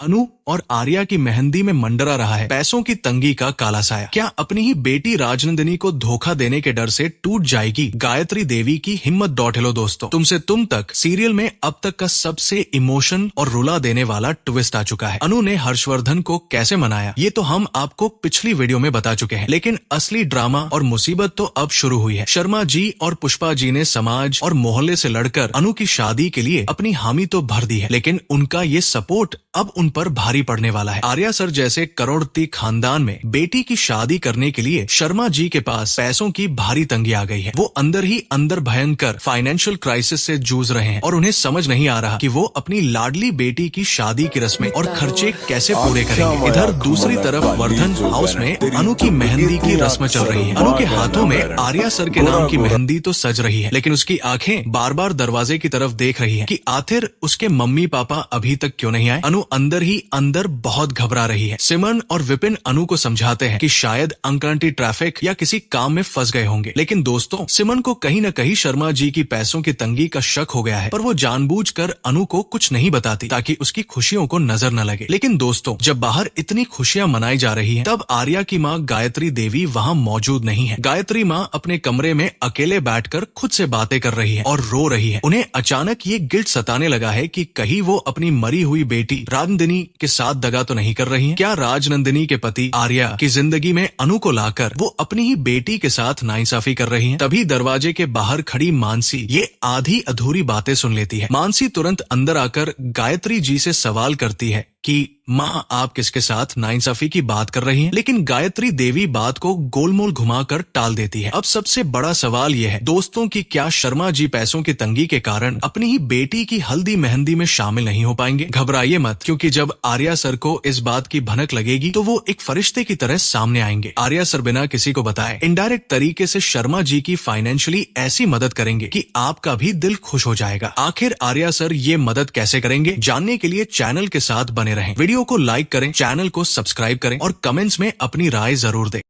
अनु और आर्या की मेहंदी में मंडरा रहा है पैसों की तंगी का काला साया। क्या अपनी ही बेटी राजनंदिनी को धोखा देने के डर से टूट जाएगी गायत्री देवी की हिम्मत? डॉट हेलो दोस्तों, तुमसे तुम तक सीरियल में अब तक का सबसे इमोशन और रुला देने वाला ट्विस्ट आ चुका है। अनु ने हर्षवर्धन को कैसे मनाया ये तो हम आपको पिछली वीडियो में बता चुके हैं, लेकिन असली ड्रामा और मुसीबत तो अब शुरू हुई है। शर्मा जी और पुष्पा जी ने समाज और मोहल्ले से लड़कर अनु की शादी के लिए अपनी हामी तो भर दी है, लेकिन उनका ये सपोर्ट अब उन पर भारी पड़ने वाला है। आर्या सर जैसे करोड़पति खानदान में बेटी की शादी करने के लिए शर्मा जी के पास पैसों की भारी तंगी आ गई है। वो अंदर ही अंदर भयंकर फाइनेंशियल क्राइसिस से जूझ रहे हैं और उन्हें समझ नहीं आ रहा कि वो अपनी लाडली बेटी की शादी की रस्में और खर्चे कैसे पूरे करेंगे। इधर दूसरी तरफ वर्धन हाउस में अनु की मेहंदी की रस्म चल रही है। अनु के हाथों में आर्या सर के नाम की मेहंदी तो सज रही है, लेकिन उसकी आंखें बार बार दरवाजे की तरफ देख रही है कि आखिर उसके मम्मी पापा अभी तक क्यों नहीं आए। अनु अंदर ही अंदर बहुत घबरा रही है। सिमन और विपिन अनु को समझाते हैं कि शायद अंकल आंटी ट्रैफिक या किसी काम में फंस गए होंगे, लेकिन दोस्तों सिमन को कहीं न कहीं शर्मा जी की पैसों की तंगी का शक हो गया है, पर वो जानबूझकर अनु को कुछ नहीं बताती ताकि उसकी खुशियों को नजर न लगे। लेकिन दोस्तों जब बाहर इतनी खुशियां मनाई जा रही हैं, तब आर्या की माँ गायत्री देवी वहाँ मौजूद नहीं है। गायत्री माँ अपने कमरे में अकेले बैठकर खुद से बातें कर रही है और रो रही है। उन्हें अचानक ये गिल्ट सताने लगा है कि कहीं वो अपनी मरी हुई बेटी राजनंदिनी के साथ दगा तो नहीं कर रही है। क्या राजनंदिनी के पति आर्या की जिंदगी में अनु को लाकर वो अपनी ही बेटी के साथ नाइंसाफी कर रही हैं? तभी दरवाजे के बाहर खड़ी मानसी ये आधी अधूरी बातें सुन लेती है। मानसी तुरंत अंदर आकर गायत्री जी से सवाल करती है कि माँ आप किसके साथ नाइंसाफी की बात कर रही हैं? लेकिन गायत्री देवी बात को गोलमोल घुमाकर टाल देती है। अब सबसे बड़ा सवाल यह है दोस्तों कि क्या शर्मा जी पैसों की तंगी के कारण अपनी ही बेटी की हल्दी मेहंदी में शामिल नहीं हो पाएंगे? घबराइए मत, क्योंकि जब आर्या सर को इस बात की भनक लगेगी तो वो एक फरिश्ते की तरह सामने आएंगे। आर्या सर बिना किसी को बताए इनडायरेक्ट तरीके से शर्मा जी की फाइनेंशियली ऐसी मदद करेंगे कि आपका भी दिल खुश हो जाएगा। आखिर आर्या सर ये मदद कैसे करेंगे, जानने के लिए चैनल के साथ बने रहें। वीडियो को लाइक करें, चैनल को सब्सक्राइब करें और कमेंट्स में अपनी राय जरूर दें।